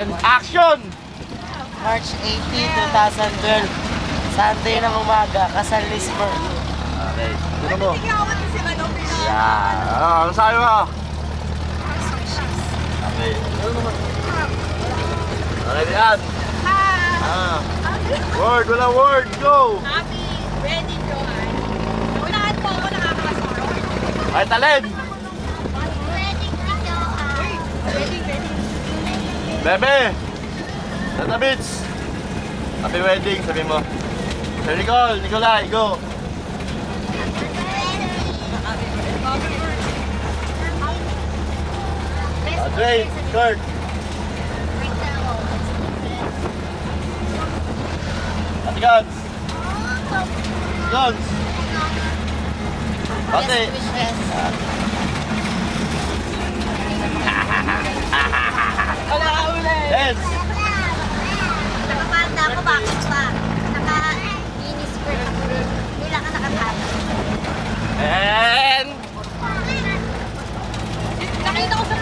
Action! March 18, 2012. Sunday ng umaga, Kasal Lisbon. Okay, ano mo? Tingawat ko sila no, Yeah. Ano sabi mo? Okay. Okay, yan. Word, wala word, go! Happy wedding, Johan. Unahan po ako nakakasoro. Ay, talent! Wedding ni Johan. Wedding. Bebe! Tata Beats! Happy wedding, sabi mo. Sir Nicole, Nicolai, go! Andre, Kurt! Ate Gans! Gans! Ate! Wala ka ulit. Dance! Nakapanda ako, bakit pa? Naka-mini-skirt ako. Hindi lang ka nakatapos. And... Nakita ko sa